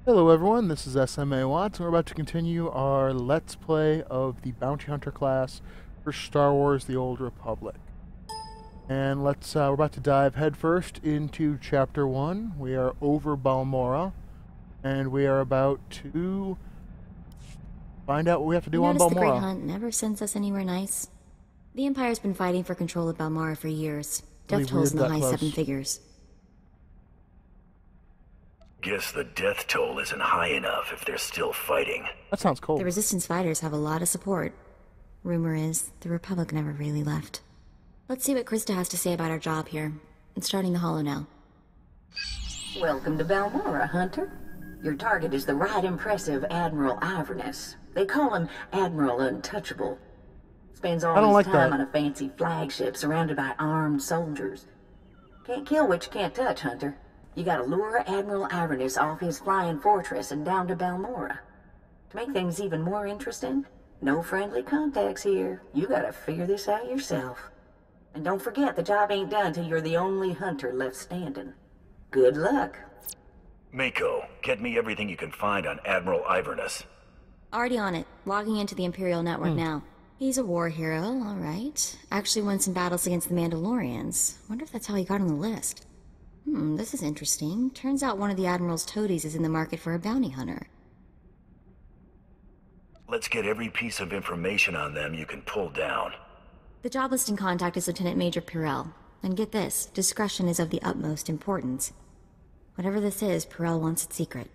Hello everyone, this is SMA Watts, and we're about to continue our Let's Play of the Bounty Hunter class for Star Wars The Old Republic. And we're about to dive headfirst into Chapter 1. We are over Balmorra, and we are about to find out what we have to do on Notice the Great Balmorra. Hunt never sends us anywhere nice. The Empire's been fighting for control of Balmorra for years. Really Death tolls in weird the that high close. 7 figures. Guess the death toll isn't high enough if they're still fighting. That sounds cold. The Resistance fighters have a lot of support. Rumor is, the Republic never really left. Let's see what Krista has to say about our job here. I'm starting the holo now. Welcome to Balmorra, Hunter. Your target is the right impressive Admiral Iverness. They call him Admiral Untouchable. Spends all I don't his like time that. on a fancy flagship surrounded by armed soldiers. Can't kill what you can't touch, Hunter. You gotta lure Admiral Iverness off his flying fortress and down to Balmorra. To make things even more interesting, no friendly contacts here. You gotta figure this out yourself. And don't forget, the job ain't done till you're the only hunter left standing. Good luck. Mako, get me everything you can find on Admiral Iverness. Already on it. Logging into the Imperial Network now. He's a war hero, alright. Actually won some battles against the Mandalorians. Wonder if that's how he got on the list. This is interesting. Turns out one of the Admiral's toadies is in the market for a bounty hunter. Let's get every piece of information on them you can pull down. The job listing contact is Lieutenant Major Pirel. And get this, discretion is of the utmost importance. Whatever this is, Pirel wants it secret.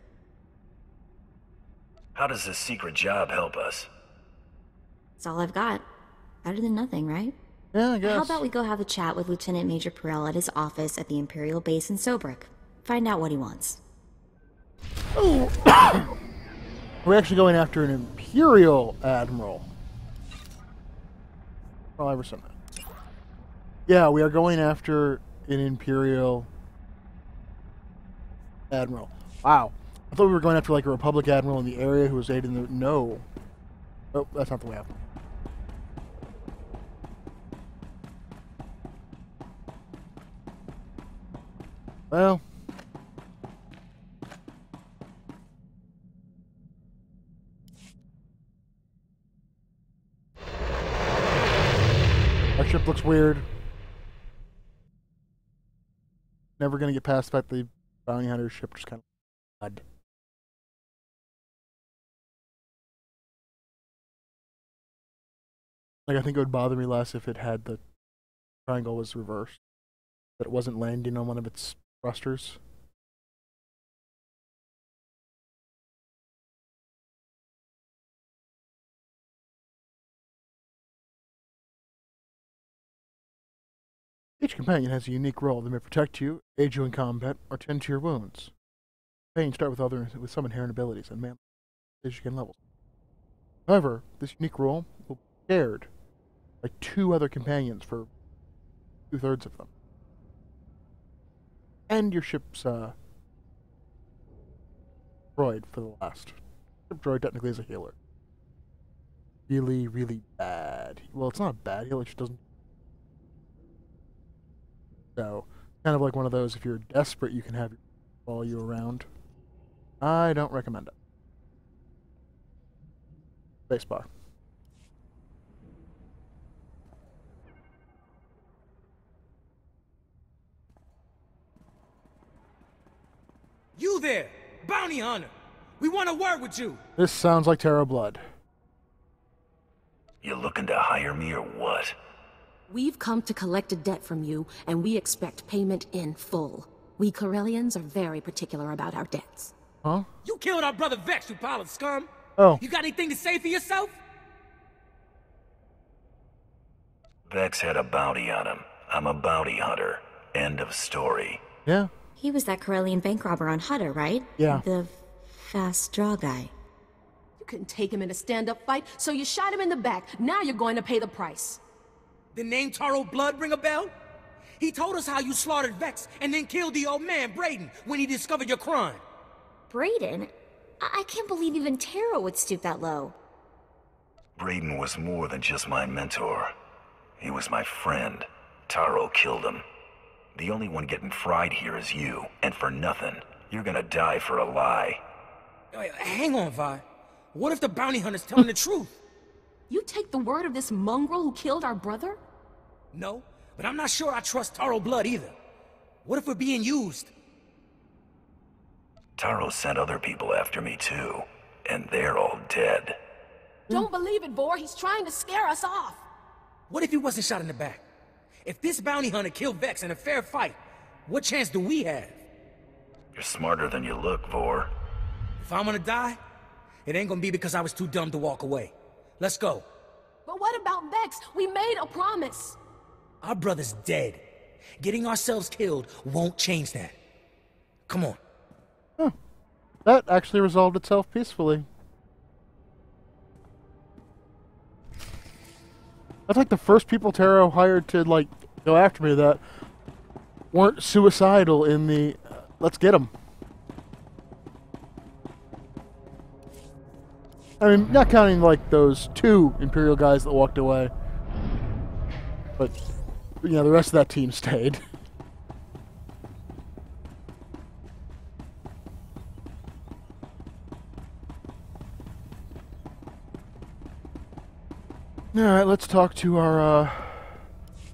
How does this secret job help us? That's all I've got. Better than nothing, right? Yeah, I guess. How about we go have a chat with Lieutenant Major Pirel at his office at the Imperial base in Sobrik? Find out what he wants. We're actually going after an Imperial Admiral. Well, Iverson. Yeah, we are going after an Imperial Admiral. Wow. I thought we were going after like a Republic Admiral in the area who was aiding the... No. Oh, that's not the way out. Well... Our ship looks weird. Never gonna get past the fact the bounty hunter ship just kind of odd. Like, I think it would bother me less if it had the triangle was reversed. That it wasn't landing on one of its thrusters. Each companion has a unique role. They may protect you, aid you in combat, or tend to your wounds. Companions start with some inherent abilities and man as you gain levels. However, this unique role will be shared by 2 other companions for 2/3 of them. And your ship's droid for the last. Ship droid technically is a healer. Really, really bad. Well, it's not a bad healer, it just doesn't. So, kind of like one of those, if you're desperate, you can have follow you around. I don't recommend it. Spacebar. You there, bounty hunter. We want to work with you. This sounds like Terra Blood. You looking to hire me or what? We've come to collect a debt from you, and we expect payment in full. We Corellians are very particular about our debts. Huh? You killed our brother Vex, you pile of scum. Oh. You got anything to say for yourself? Vex had a bounty on him. I'm a bounty hunter. End of story. Yeah. He was that Corellian bank robber on Hutter, right? Yeah. The fast draw guy. You couldn't take him in a stand-up fight, so you shot him in the back. Now you're going to pay the price. The name Taro Blood ring a bell? He told us how you slaughtered Vex and then killed the old man, Brayden, when he discovered your crime. Brayden? I can't believe even Tara would stoop that low. Brayden was more than just my mentor. He was my friend. Taro killed him. The only one getting fried here is you, and for nothing. You're gonna die for a lie. Hang on, Vi. What if the bounty hunter's telling the truth? You take the word of this mongrel who killed our brother? No, but I'm not sure I trust Taro Blood either. What if we're being used? Taro sent other people after me too, and they're all dead. Don't believe it, Vor. He's trying to scare us off. What if he wasn't shot in the back? If this bounty hunter killed Vex in a fair fight, what chance do we have? You're smarter than you look, Vor. If I'm gonna die, it ain't gonna be because I was too dumb to walk away. Let's go. But what about Vex? We made a promise. Our brother's dead. Getting ourselves killed won't change that. Come on. Huh. That actually resolved itself peacefully. That's like the first people Taro hired to, like, go after me that weren't suicidal in the, let's get them. I mean, not counting, like, those 2 Imperial guys that walked away. But, you know, the rest of that team stayed. Alright, let's talk to our,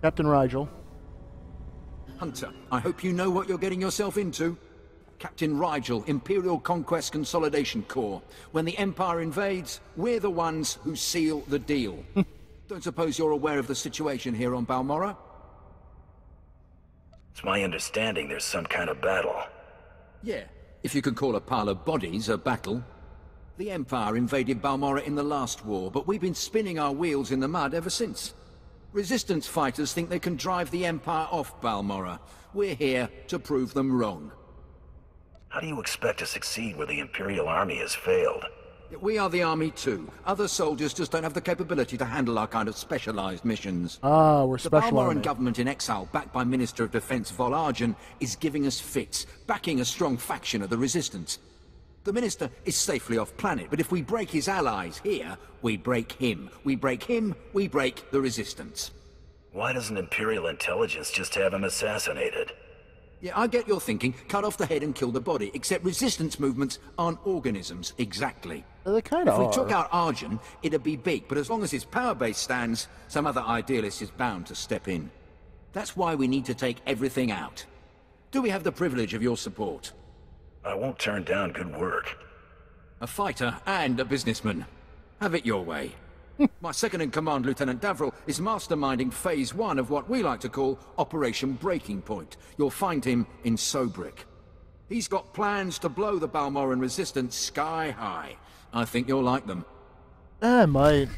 Captain Rigel. Hunter, I hope you know what you're getting yourself into. Captain Rigel, Imperial Conquest Consolidation Corps. When the Empire invades, we're the ones who seal the deal. Don't suppose you're aware of the situation here on Balmorra? It's my understanding there's some kind of battle. Yeah, if you could call a pile of bodies a battle. The Empire invaded Balmorra in the last war, but we've been spinning our wheels in the mud ever since. Resistance fighters think they can drive the Empire off Balmorra. We're here to prove them wrong. How do you expect to succeed where the Imperial Army has failed? We are the army too. Other soldiers just don't have the capability to handle our kind of specialized missions. Ah, we're special The Balmorran army. government in exile, backed by Minister of Defense Vol Argen, is giving us fits, backing a strong faction of the Resistance. The Minister is safely off planet, but if we break his allies here, we break him. We break him, we break the Resistance. Why doesn't Imperial intelligence just have him assassinated? Yeah, I get your thinking. Cut off the head and kill the body, except Resistance movements aren't organisms, exactly. They kind of If are. we took out Argen, it'd be big, but as long as his power base stands, some other idealist is bound to step in. That's why we need to take everything out. Do we have the privilege of your support? I won't turn down good work. A fighter and a businessman. Have it your way. My second-in-command, Lieutenant Davril, is masterminding Phase 1 of what we like to call Operation Breaking Point. You'll find him in Sobrik. He's got plans to blow the Balmorran resistance sky high. I think you'll like them. I might.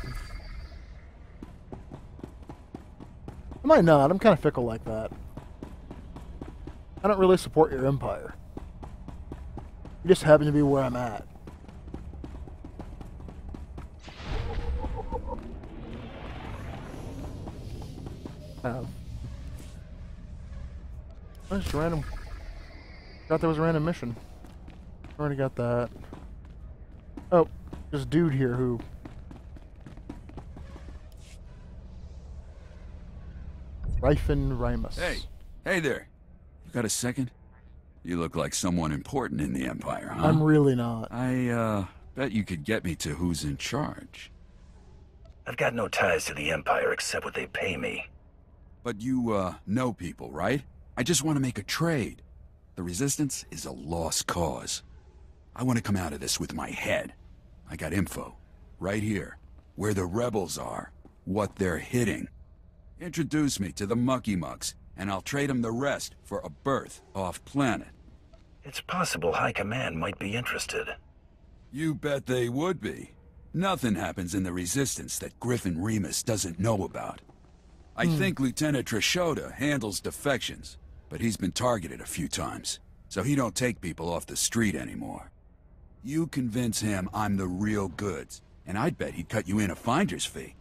I might not. I'm kind of fickle like that. I don't really support your empire. You just happen to be where I'm at. Oh, just random. Thought there was a random mission. Already got that. Oh, there's a dude here who. Ryfin Rymus. Hey there. You got a second? You look like someone important in the Empire, huh? I'm really not. I, bet you could get me to who's in charge. I've got no ties to the Empire except what they pay me. But you, know people, right? I just want to make a trade. The Resistance is a lost cause. I want to come out of this with my head. I got info. Right here. Where the rebels are. What they're hitting. Introduce me to the Mucky Mucks, and I'll trade them the rest for a berth off-planet. It's possible High Command might be interested. You bet they would be. Nothing happens in the Resistance that Griffin Remus doesn't know about. I think Lieutenant Trishota handles defections, but he's been targeted a few times, so he don't take people off the street anymore. You convince him I'm the real goods, and I'd bet he'd cut you in a finder's fee.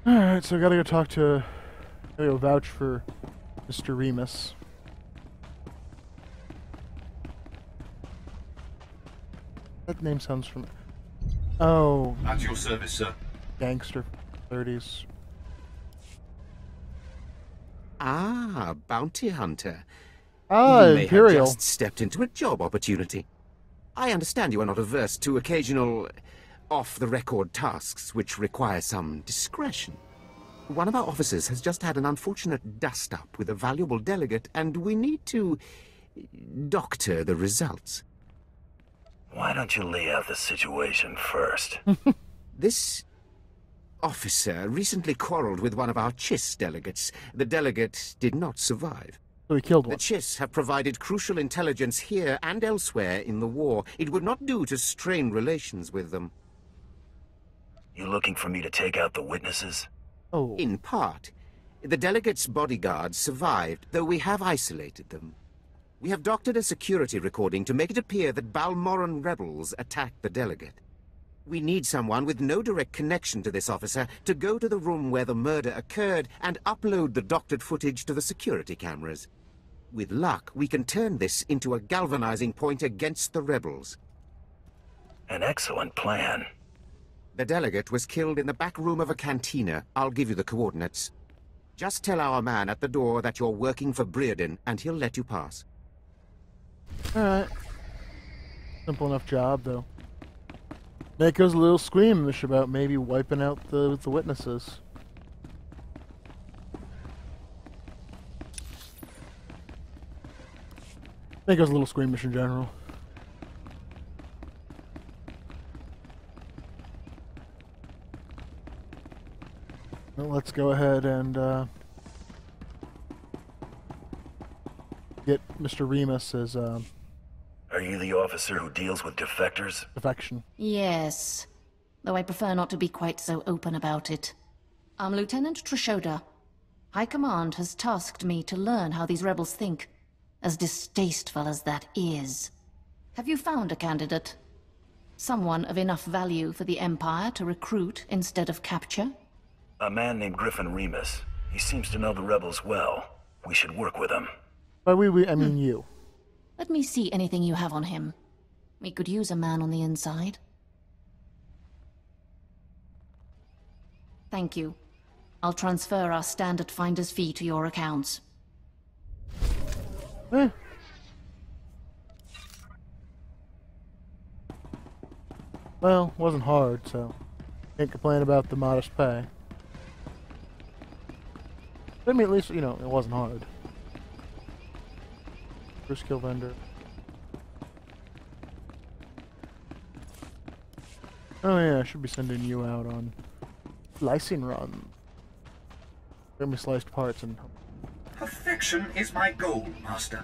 Alright, so I gotta go talk to. Gotta go vouch for Mr. Remus. That name sounds familiar. Oh. At your service, sir. Gangster 30s. Ah, bounty hunter. Ah, You may have Imperial. just stepped into a job opportunity. I understand you are not averse to occasional off-the-record tasks which require some discretion. One of our officers has just had an unfortunate dust-up with a valuable delegate, and we need to doctor the results. Why don't you lay out the situation first? This officer recently quarreled with one of our Chiss delegates. The delegate did not survive. So he killed The one. Chiss have provided crucial intelligence here and elsewhere in the war. It would not do to strain relations with them. You looking for me to take out the witnesses? Oh. In part. The delegate's bodyguards survived, though we have isolated them. We have doctored a security recording to make it appear that Balmorran rebels attacked the delegate. We need someone with no direct connection to this officer to go to the room where the murder occurred and upload the doctored footage to the security cameras. With luck, we can turn this into a galvanizing point against the rebels. An excellent plan. The delegate was killed in the back room of a cantina. I'll give you the coordinates. Just tell our man at the door that you're working for Brereton, and he'll let you pass. Alright. Simple enough job, though. Mako's a little squeamish about maybe wiping out the witnesses. Mako's a little squeamish in general. Well, let's go ahead and get Mr. Remus's Are you the officer who deals with defectors? affection. Yes, though I prefer not to be quite so open about it. I'm Lieutenant Trishoda. High Command has tasked me to learn how these rebels think, as distasteful as that is. Have you found a candidate? Someone of enough value for the Empire to recruit instead of capture? A man named Griffin Remus. He seems to know the rebels well. We should work with him. By we, I mean you. Let me see anything you have on him. We could use a man on the inside. Thank you. I'll transfer our standard finder's fee to your accounts. Eh. Well, wasn't hard, so can't complain about the modest pay. I mean, at least, you know, it wasn't hard. First kill vendor. Oh yeah, I should be sending you out on slicing run. Get me sliced parts and... Perfection is my goal, Master.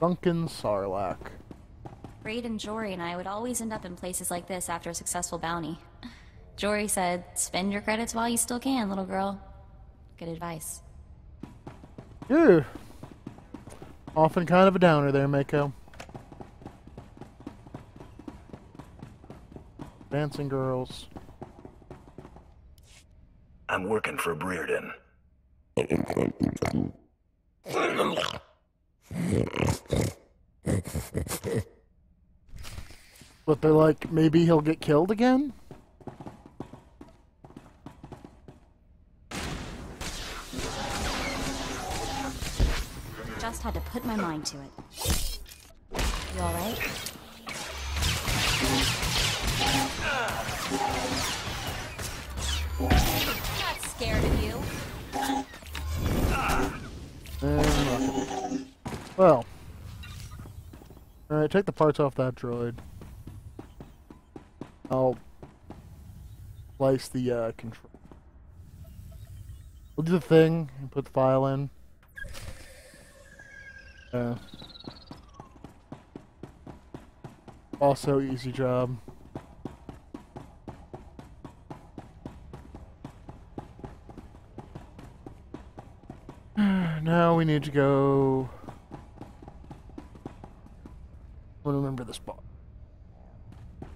Duncan Sarlacc. Braden, Jory, and I would always end up in places like this after a successful bounty. Jory said, spend your credits while you still can, little girl. Good advice. Yeah. Often kind of a downer there, Mako. Dancing girls. I'm working for Brereton. But they're like, maybe he'll get killed again? Just had to put my mind to it. You alright? Not scared of you. And well. Alright, take the parts off that droid. I'll slice the control. We'll do the thing and put the file in. Also, easy job. Now we need to go... I remember this spot. I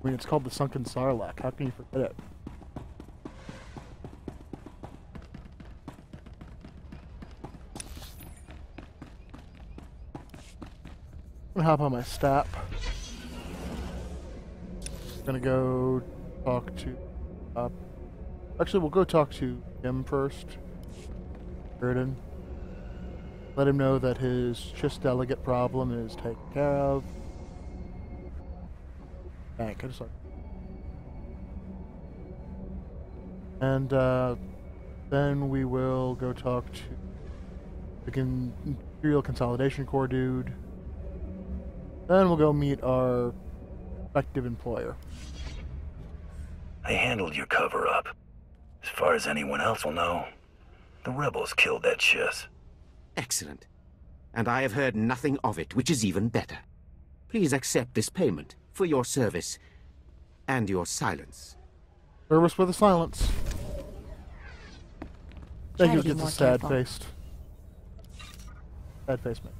mean, it's called the Sunken Sarlacc. How can you forget it? I'm gonna hop on my stap. Gonna go talk to... actually, we'll go talk to him first. Burden. Let him know that his Chiss delegate problem is taken care of. Bank, I just like. And then we will go talk to the Imperial Consolidation Corps dude. Then we'll go meet our respective employer. I handled your cover-up. As far as anyone else will know, the rebels killed that Chiss. Excellent. And I have heard nothing of it, which is even better. Please accept this payment for your service and your silence. Service with a silence. Thank you, gets a sad careful. faced. Sad face man.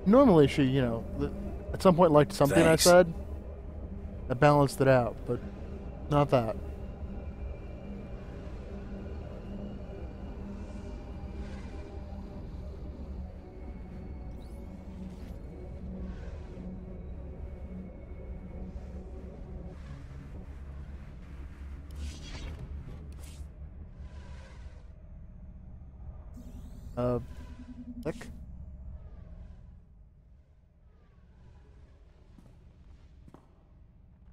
Normally she, you know, at some point liked something Thanks. I said. That balanced it out, but not that. Nick?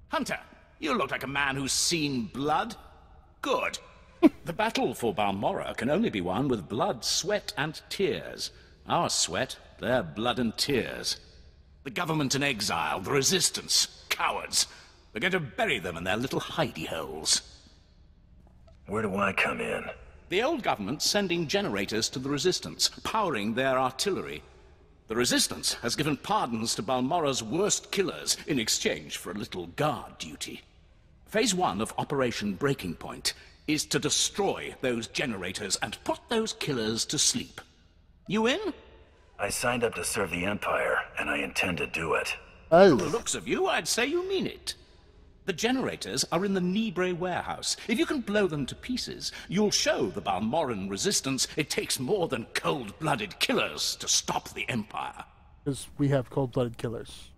Hunter, you look like a man who's seen blood. Good. The battle for Balmorra can only be won with blood, sweat, and tears. Our sweat, their blood and tears. The government in exile, the resistance, cowards. We're going to bury them in their little hidey holes. Where do I come in? The old government's sending generators to the resistance, powering their artillery. The resistance has given pardons to Balmorra's worst killers in exchange for a little guard duty. Phase 1 of Operation Breaking Point is to destroy those generators and put those killers to sleep. You in? I signed up to serve the Empire, and I intend to do it. From the looks of you, I'd say you mean it. The generators are in the Nibre warehouse. If you can blow them to pieces, you'll show the Balmorran resistance it takes more than cold-blooded killers to stop the Empire. Because we have cold-blooded killers.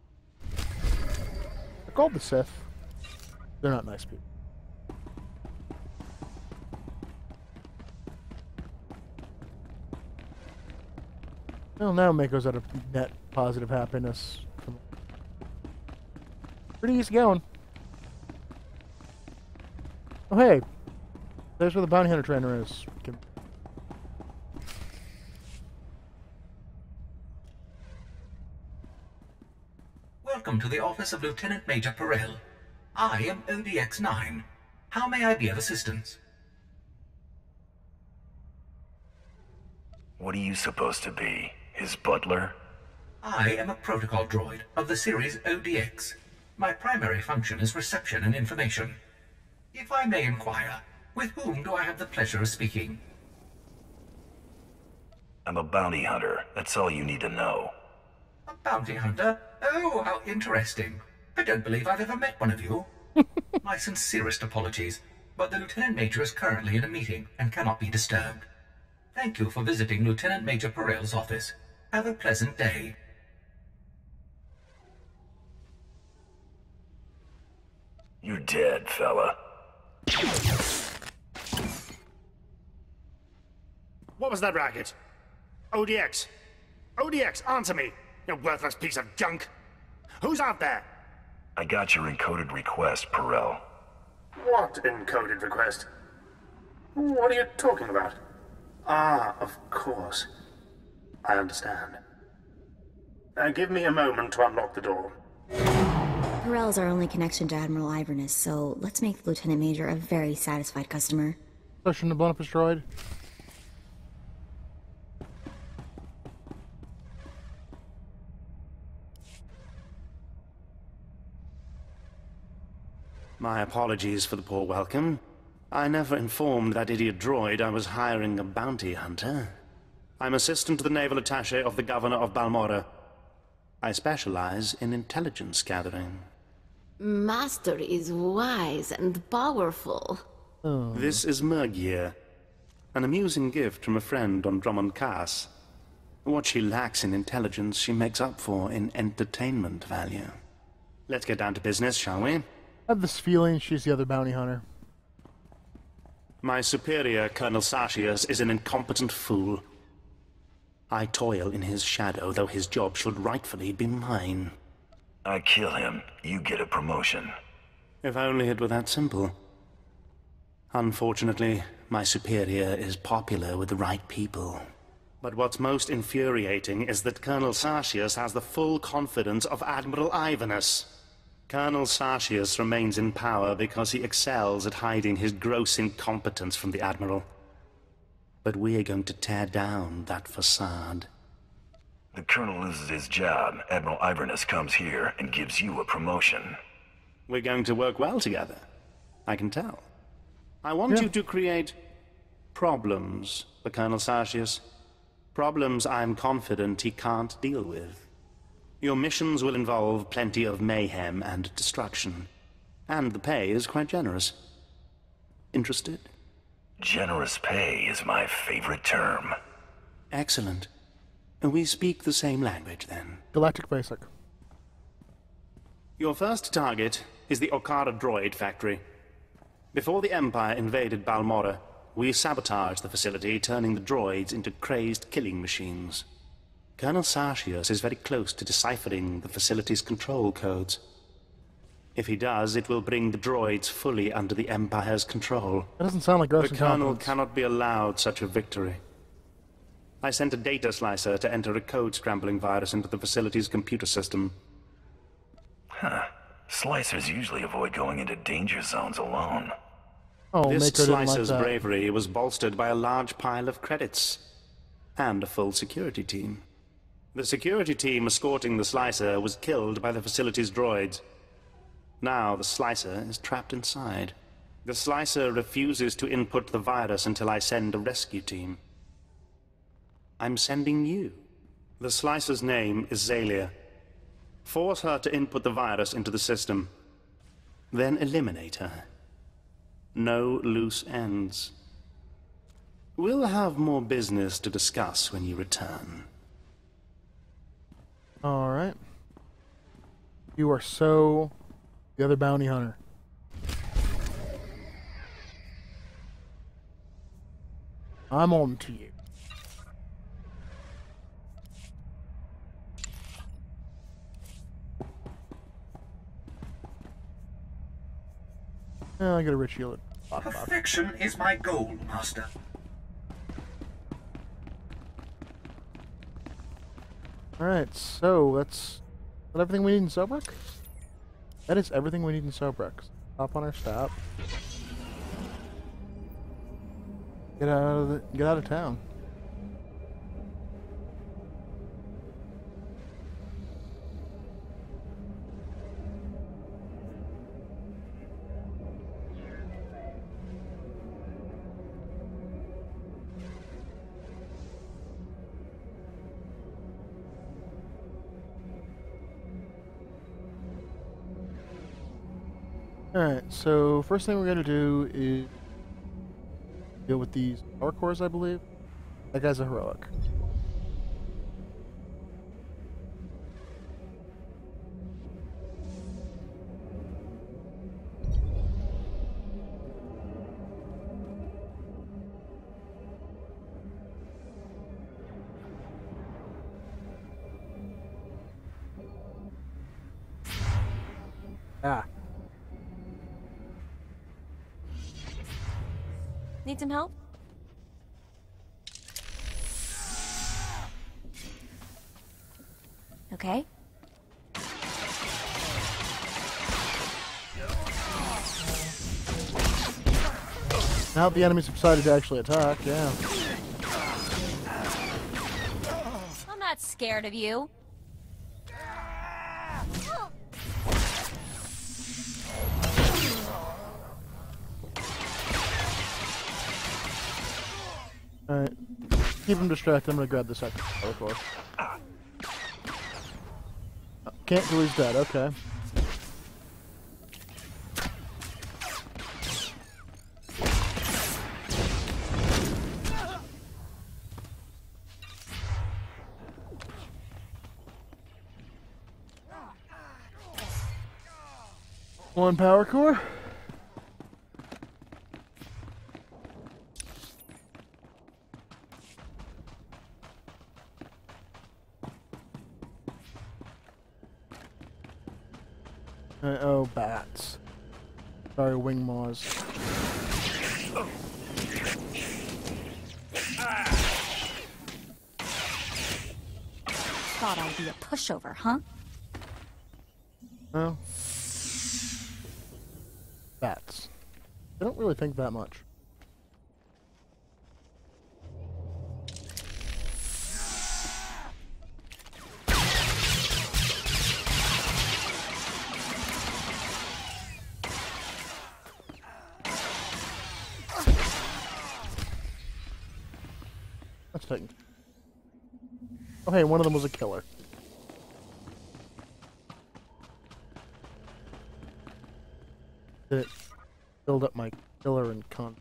They're called the Sith. They're not nice people. Well, now Mako's at a net positive happiness. Come on. Pretty easy going. Oh, hey. There's where the bounty hunter trainer is. Welcome to the office of Lieutenant Major Perel. I am ODX-9. How may I be of assistance? What are you supposed to be? His butler? I am a protocol droid of the series ODX. My primary function is reception and information. If I may inquire, with whom do I have the pleasure of speaking? I'm a bounty hunter. That's all you need to know. A bounty hunter? Oh, how interesting. I don't believe I've ever met one of you. My sincerest apologies, but the Lieutenant Major is currently in a meeting and cannot be disturbed. Thank you for visiting Lieutenant Major Perel's office. Have a pleasant day. You're dead, fella. What was that racket? ODX. ODX, answer me, you worthless piece of junk. Who's out there? I got your encoded request, Perel. What encoded request? What are you talking about? Ah, of course. I understand. Give me a moment to unlock the door. Perel's our only connection to Admiral Iverness, so let's make the Lieutenant Major a very satisfied customer. So shouldn't have blown up his droid. My apologies for the poor welcome. I never informed that idiot droid I was hiring a bounty hunter. I'm assistant to the naval attaché of the governor of Balmorra. I specialize in intelligence gathering. Master is wise and powerful. This is Mergier, an amusing gift from a friend on Drummond Cass. What she lacks in intelligence, she makes up for in entertainment value. Let's get down to business, shall we? I have this feeling she's the other bounty hunter. My superior, Colonel Sartius, is an incompetent fool. I toil in his shadow, though his job should rightfully be mine. I kill him, you get a promotion. If only it were that simple. Unfortunately, my superior is popular with the right people. But what's most infuriating is that Colonel Sartius has the full confidence of Admiral Ivanus. Colonel Sartius remains in power because he excels at hiding his gross incompetence from the Admiral. But we're going to tear down that facade. The Colonel loses his job, Admiral Ivanus comes here and gives you a promotion. We're going to work well together. I can tell. I want you to create problems for Colonel Sartius. Problems I'm confident he can't deal with. Your missions will involve plenty of mayhem and destruction. And the pay is quite generous. Interested? Generous pay is my favorite term. Excellent. We speak the same language, then. Galactic Basic. Your first target is the Okara droid factory. Before the Empire invaded Balmorra, we sabotaged the facility, turning the droids into crazed killing machines. Colonel Sartius is very close to deciphering the facility's control codes. If he does, it will bring the droids fully under the Empire's control. That doesn't sound like gross The Colonel incompetence. cannot be allowed such a victory. I sent a data slicer to enter a code-scrambling virus into the facility's computer system. Huh. Slicers usually avoid going into danger zones alone. Oh, This Mako didn't like slicer's that. bravery was bolstered by a large pile of credits. And a full security team. The security team escorting the slicer was killed by the facility's droids. Now the slicer is trapped inside. The slicer refuses to input the virus until I send a rescue team. I'm sending you. The slicer's name is Zalia. Force her to input the virus into the system. Then eliminate her. No loose ends. We'll have more business to discuss when you return. Alright. You are so the other bounty hunter. I'm on to you. I got a rich yield. Perfection is my goal, Master. Alright, so that's everything we need in Sobek? That is everything we need in Sobek. Hop on our stop. Get out of town. Alright, so first thing we're going to do is deal with these power cores, I believe. That guy's a heroic. Ah. Need some help? Okay. Now the enemies have decided to actually attack, yeah. I'm not scared of you. Alright. Keep him distracted. I'm gonna grab the second power core. Can't till he's dead, okay. One power core. Oh, bats. Sorry, wing maws. Thought I'd be a pushover, huh? No. Bats. I don't really think that much. Let's take. Oh, hey, one of them was a killer. It filled up my killer and con.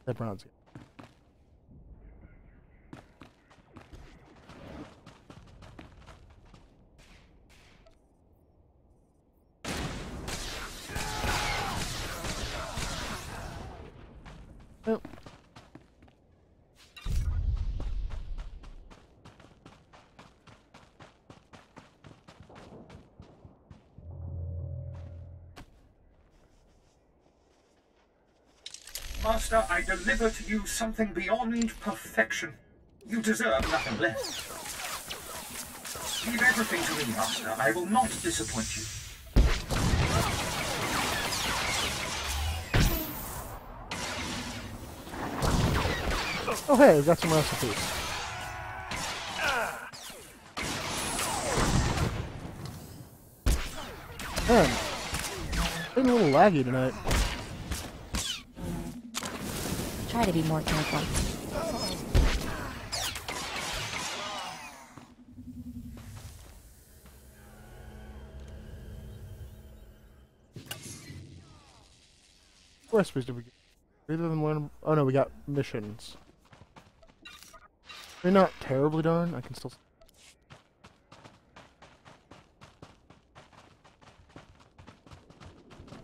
That brown's good. Yep. Master, I deliver to you something beyond perfection. You deserve nothing less. Leave everything to me, Master. I will not disappoint you. Oh hey, I've got some recipes. Man, been a little laggy tonight. Try to be more careful. What recipes did we get? Either of them learn. Oh no, we got missions. They're not terribly darn. I can still.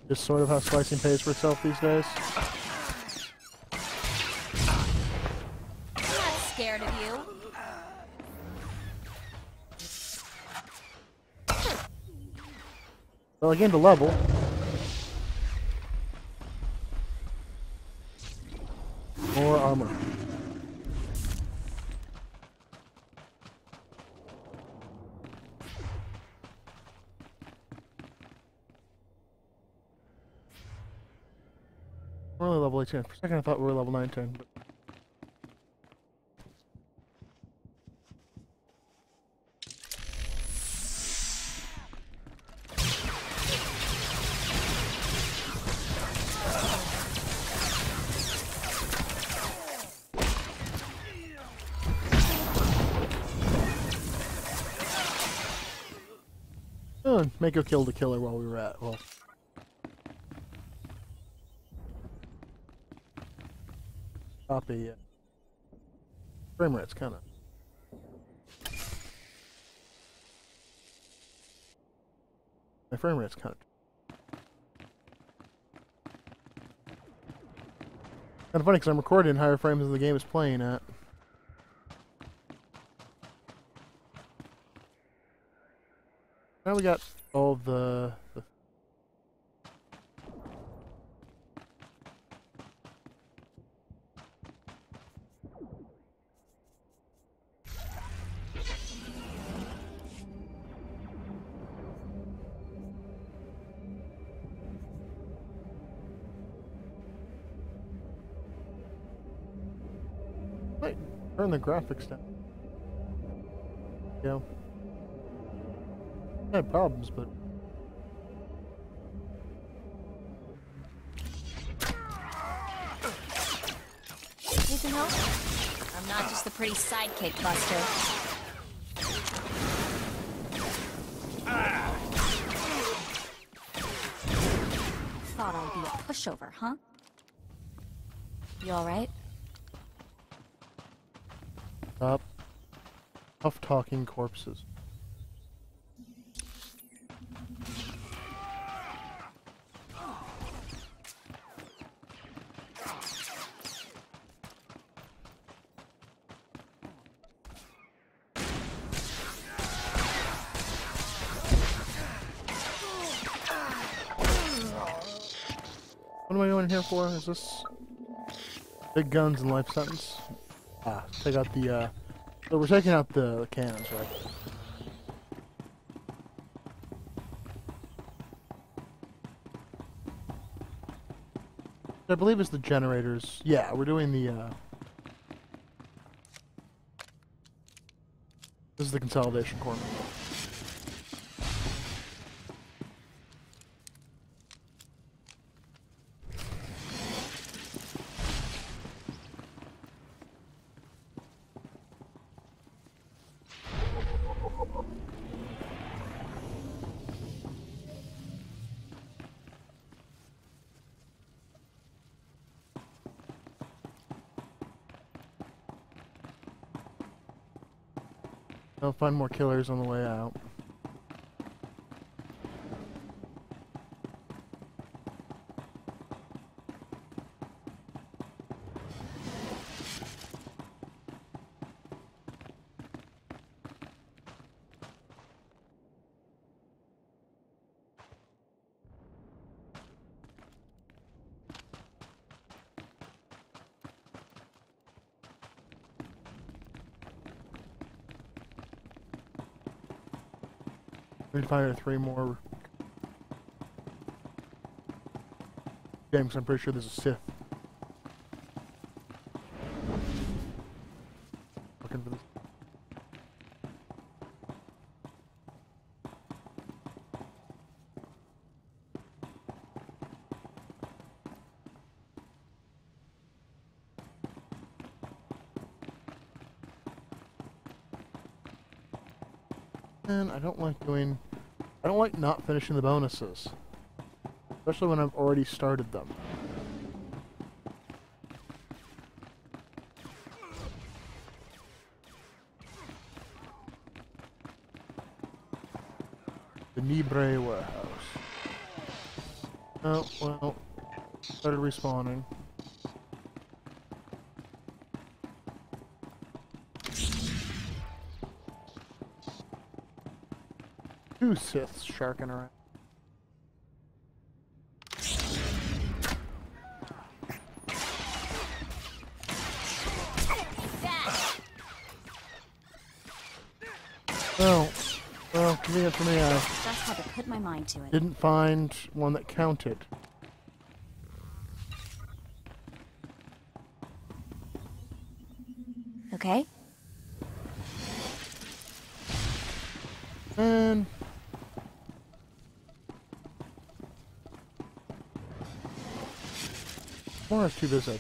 Just sort of how slicing pays for itself these days. I'm not scared of you. Well, I gained a level. More armor. We're only level 18. For a second I thought we were level 19, but... Oh, and Mako killed the killer while we were at, well... Copy. Frame rate's kind of. My frame rate's kind of funny because I'm recording in higher frames than the game is playing at. Now we got all the Wait, turn the graphics down. Yeah. I had problems, but Need some help? I'm not just the pretty sidekick, Buster. Thought I'd be a pushover, huh? You alright? Stop. Tough talking corpses. What am I going here for? Is this big guns and life sentence? Ah, take out the, so we're taking out the cannons, right? I believe it's the generators. Yeah, we're doing the, this is the consolidation corner. I'll find more killers on the way out. We can find 3 more games. I'm pretty sure there's a Sith. Looking for this. And I don't like not finishing the bonuses. Especially when I've already started them. The Nibre warehouse. Oh, well. Started respawning. Two Siths sharking around. Oh, well, convenient for me, I Just had to put my mind to it. didn't find one that counted. Okay? And Balmorra's too busy.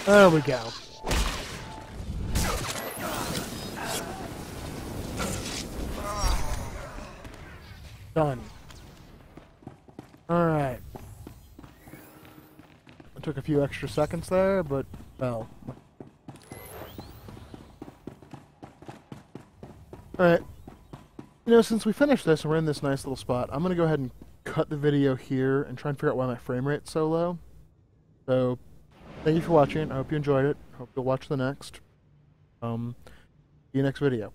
There we go. Done. Alright. It took a few extra seconds there, but, well. Alright. You know, since we finished this and we're in this nice little spot, I'm going to go ahead and cut the video here and try and figure out why my frame rate's so low. So, thank you for watching. I hope you enjoyed it. Hope you'll watch the next. See you next video.